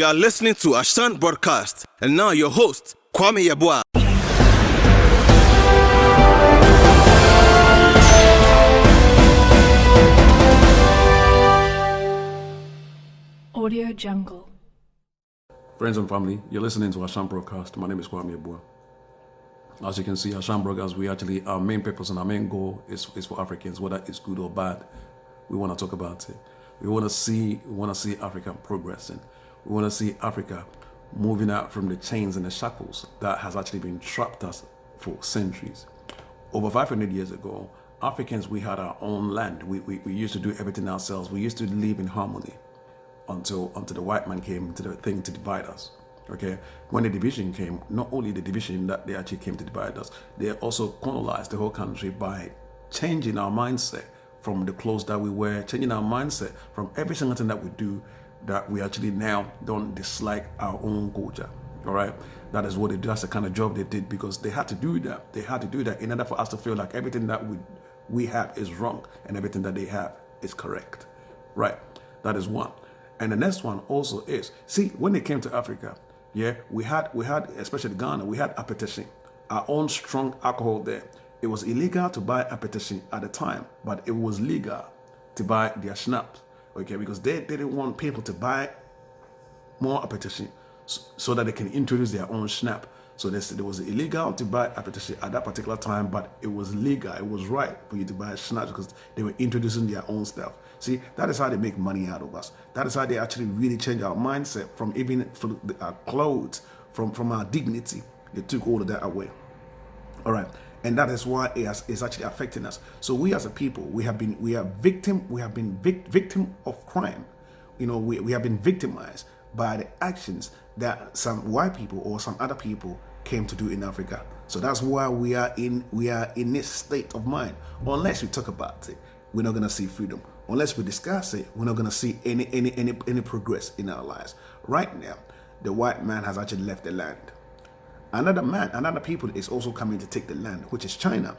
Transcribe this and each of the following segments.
You are listening to Ashan Broadcast, and now your host, Kwame Yeboah. Audio Jungle. Friends and family, you're listening to Ashan Broadcast. My name is Kwame Yeboah. As you can see, Ashan Broadcast, our main purpose and our main goal is for Africans, whether it's good or bad. We want to talk about it. We want to see Africa progressing. We want to see Africa moving out from the chains and the shackles that has actually been trapped us for centuries. Over 500 years ago, Africans, we had our own land. We used to do everything ourselves. We used to live in harmony until the white man came to the thing to divide us. Okay, when the division came, not only the division that they actually came to divide us, they also colonized the whole country by changing our mindset from the clothes that we wear, changing our mindset from every single thing that we do, that we actually now don't dislike our own culture. All right, that is what they do. That's the kind of job they did, because they had to do that. They had to do that in order for us to feel like everything that we have is wrong and everything that they have is correct. Right, that is one. And the next one also is, see, when they came to Africa, yeah, we had, especially Ghana, we had apetition, our own strong alcohol there. It was illegal to buy apetition at the time, but it was legal to buy their schnapps, okay, because they didn't want people to buy more apetition so that they can introduce their own schnapp. So it was illegal to buy apetition at that particular time, but it was legal. It was right for you to buy schnapps because they were introducing their own stuff. See, that is how they make money out of us. That is how they actually really change our mindset from even for our clothes, from our dignity. They took all of that away. All right. And that is why it's actually affecting us. So we as a people, we have been victim of crime. You know, we have been victimized by the actions that some white people or some other people came to do in Africa. So that's why we are in this state of mind. Unless we talk about it, we're not gonna see freedom. Unless we discuss it, we're not gonna see any progress in our lives. Right now, the white man has actually left the land. Another people is also coming to take the land, which is China,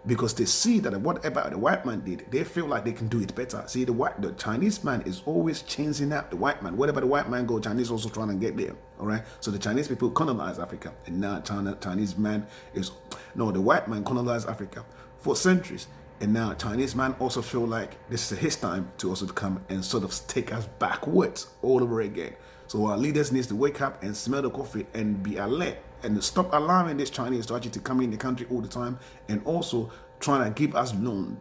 because they see that whatever the white man did, they feel like they can do it better. See, the Chinese man is always chasing out the white man. Wherever the white man goes, Chinese also trying to get there. All right. So the Chinese people colonize Africa, and now the white man colonized Africa for centuries, and now Chinese man also feel like this is his time to also come and sort of take us backwards all over again. So our leaders needs to wake up and smell the coffee and be alert and stop allowing this Chinese to actually come in the country all the time and also trying to give us loans.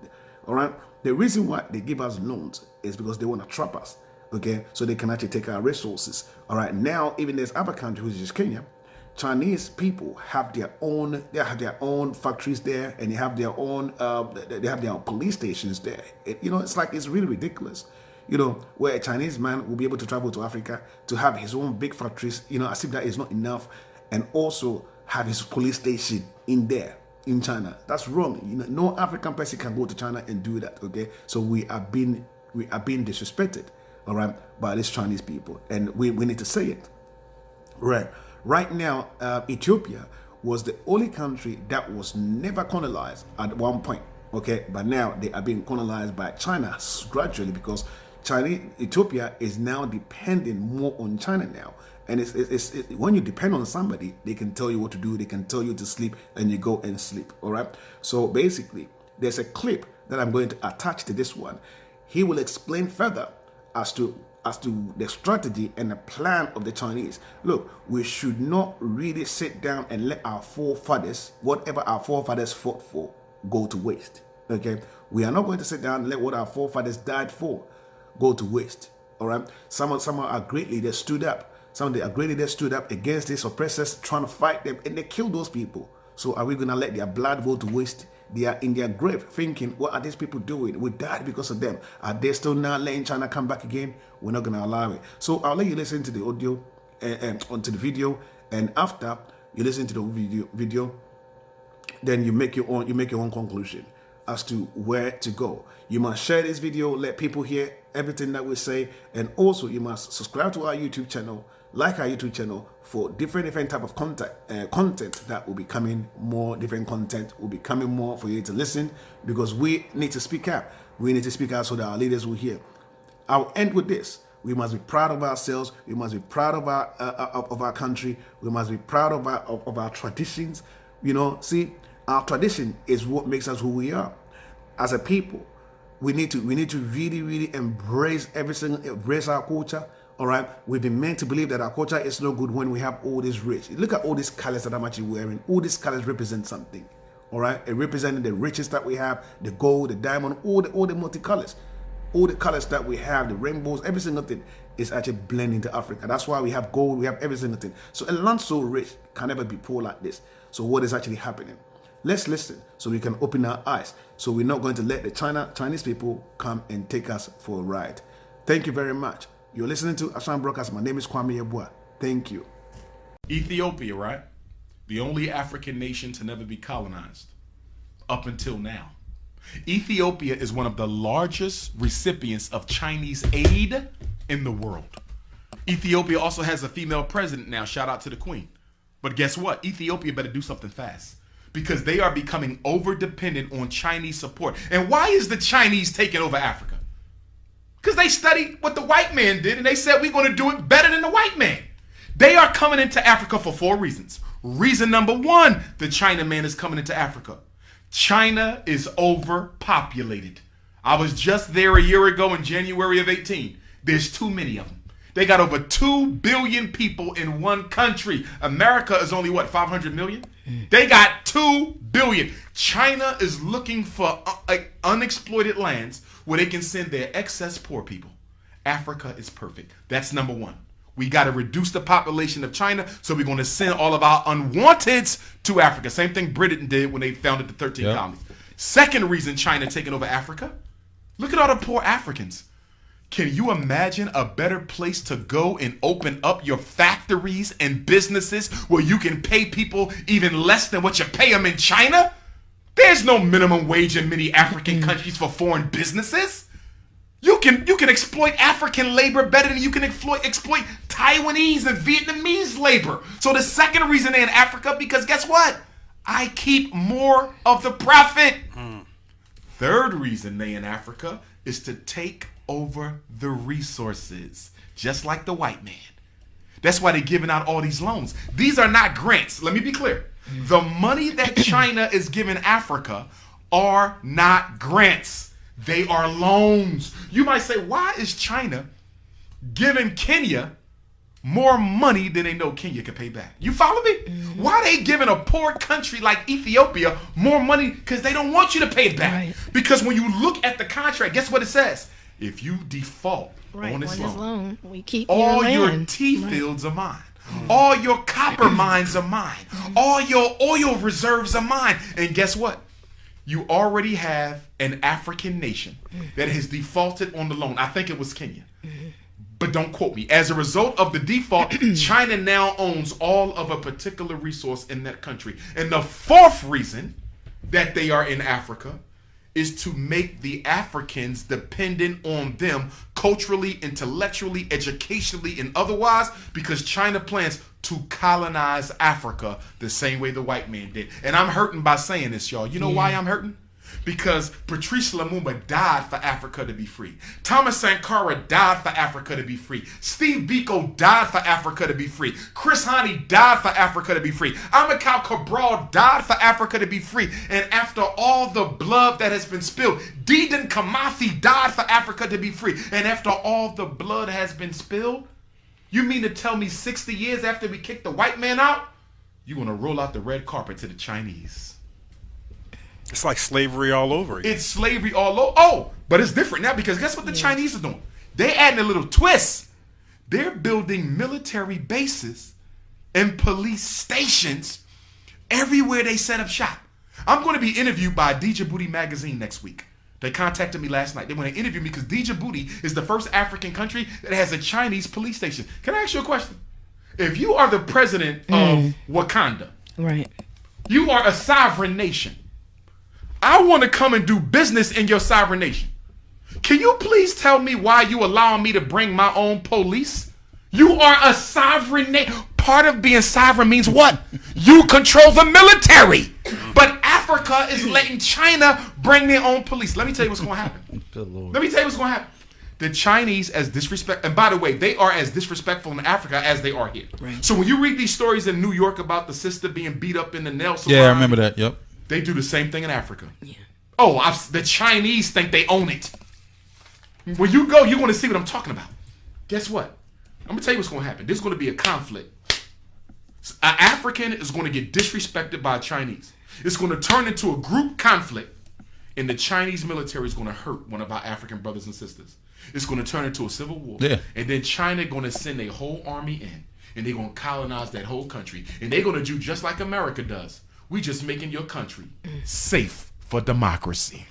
All right. The reason why they give us loans is because they want to trap us. Okay. So they can actually take our resources. All right. Now, even there's other country, which is Kenya. Chinese people have their own factories there, and they have their own police stations there. It's really ridiculous. You know, where a Chinese man will be able to travel to Africa to have his own big factories, as if that is not enough, and also have his police station in there, in China. That's wrong. No African person can go to China and do that, okay? So we are being disrespected, all right, by these Chinese people, and we need to say it. Right now, Ethiopia was the only country that was never colonized at one point, okay? But now they are being colonized by China gradually, because Ethiopia is now depending more on China now. And it's when you depend on somebody, they can tell you what to do, they can tell you to sleep, and you go and sleep, all right? So basically, there's a clip that I'm going to attach to this one. He will explain further as to the strategy and the plan of the Chinese. Look, we should not really sit down and let our forefathers, whatever our forefathers fought for, go to waste, okay? We are not going to sit down and let what our forefathers died for go to waste, all right? Some of our great leaders stood up. Some of the great leaders stood up against these oppressors, trying to fight them, and they killed those people. So are we going to let their blood go to waste? They are in their grave thinking, what are these people doing? We died because of them. Are they still not letting China come back again? We're not going to allow it. So I'll let you listen to the audio and onto the video, and after you listen to the video, then you make your own conclusion as to where to go. You must share this video, let people hear everything that we say, and also you must subscribe to our YouTube channel, like our YouTube channel for different type of content that will be coming more. Different content will be coming more for you to listen, because we need to speak out. We need to speak out so that our leaders will hear. I'll end with this. We must be proud of ourselves. We must be proud of our country. We must be proud of our traditions. You know, see, our tradition is what makes us who we are. As a people, we need to really embrace embrace our culture. All right, we've been meant to believe that our culture is no good when we have all this rich. Look at all these colors that I'm actually wearing. All these colors represent something. All right, it representing the riches that we have, the gold, the diamond, all the multicolors, all the colors that we have, the rainbows, every single thing is actually blending to Africa. That's why we have gold, we have every single thing. So a land so rich can never be poor like this. So what is actually happening? Let's listen so we can open our eyes. So we're not going to let the Chinese people come and take us for a ride. Thank you very much. You're listening to Asham Broadcast. My name is Kwame Yeboah. Thank you. Ethiopia, right? The only African nation to never be colonized up until now. Ethiopia is one of the largest recipients of Chinese aid in the world. Ethiopia also has a female president now. Shout out to the queen. But guess what? Ethiopia better do something fast because they are becoming over-dependent on Chinese support. And why is the Chinese taking over Africa? Because they studied what the white man did and they said we're going to do it better than the white man. They are coming into Africa for 4 reasons. Reason number 1, the China man is coming into Africa. China is overpopulated. I was just there a year ago in January of 18. There's too many of them. They got over 2 billion people in one country. America is only, 500 million? They got 2 billion. China is looking for unexploited lands where they can send their excess poor people. Africa is perfect. That's number 1. We got to reduce the population of China, so we're going to send all of our unwanteds to Africa. Same thing Britain did when they founded the 13 colonies. Second reason China taking over Africa, look at all the poor Africans. Can you imagine a better place to go and open up your factories and businesses where you can pay people even less than what you pay them in China? There's no minimum wage in many African countries for foreign businesses. You can exploit African labor better than you can exploit Taiwanese and Vietnamese labor. So the second reason they're in Africa, because guess what? I keep more of the profit. Third reason they in Africa is to take over the resources, just like the white man. That's why they're giving out all these loans. These are not grants. Let me be clear. The money that China is giving Africa are not grants. They are loans. You might say, why is China giving Kenya more money than they know Kenya can pay back? You follow me? Why are they giving a poor country like Ethiopia more money? Because they don't want you to pay it back. Right. Because when you look at the contract, guess what it says? If you default on this loan, we keep all your tea fields are mine. All your copper mines are mine. All your oil reserves are mine. And guess what? You already have an African nation that has defaulted on the loan. I think it was Kenya. But don't quote me. As a result of the default, China now owns all of a particular resource in that country. And the fourth reason that they are in Africa is to make the Africans dependent on them culturally, intellectually, educationally, and otherwise, because China plans to colonize Africa the same way the white man did. And I'm hurting by saying this, y'all. You know why I'm hurting? Because Patrice Lumumba died for Africa to be free. Thomas Sankara died for Africa to be free. Steve Biko died for Africa to be free. Chris Hani died for Africa to be free. Amilcar Cabral died for Africa to be free. And after all the blood that has been spilled, Dedan Kimathi died for Africa to be free. And after all the blood has been spilled, you mean to tell me 60 years after we kicked the white man out, you want to roll out the red carpet to the Chinese? It's like slavery all over again. It's slavery all over. Oh, but it's different now because guess what the Chinese are doing? They're adding a little twist. They're building military bases and police stations everywhere they set up shop. I'm going to be interviewed by Djibouti magazine next week. They contacted me last night. They want to interview me because Djibouti is the first African country that has a Chinese police station. Can I ask you a question? If you are the president of Wakanda, right? You are a sovereign nation. I want to come and do business in your sovereign nation. Can you please tell me why you allowing me to bring my own police? You are a sovereign nation. Part of being sovereign means what? You control the military. But Africa is letting China bring their own police. Let me tell you what's going to happen. Let me tell you what's going to happen. The Chinese as disrespect, and by the way, they are as disrespectful in Africa as they are here. Right. So when you read these stories in New York about the sister being beat up in the nail salon, Yeah, I remember that. Yep. they do the same thing in Africa. Yeah. Oh, the Chinese think they own it. When you go, you're going to see what I'm talking about. Guess what? I'm going to tell you what's going to happen. There's going to be a conflict. An African is going to get disrespected by a Chinese. It's going to turn into a group conflict, and the Chinese military is going to hurt one of our African brothers and sisters. It's going to turn into a civil war. Yeah. And then China going to send a whole army in, and they're going to colonize that whole country. And they're going to do just like America does. We just making your country safe for democracy.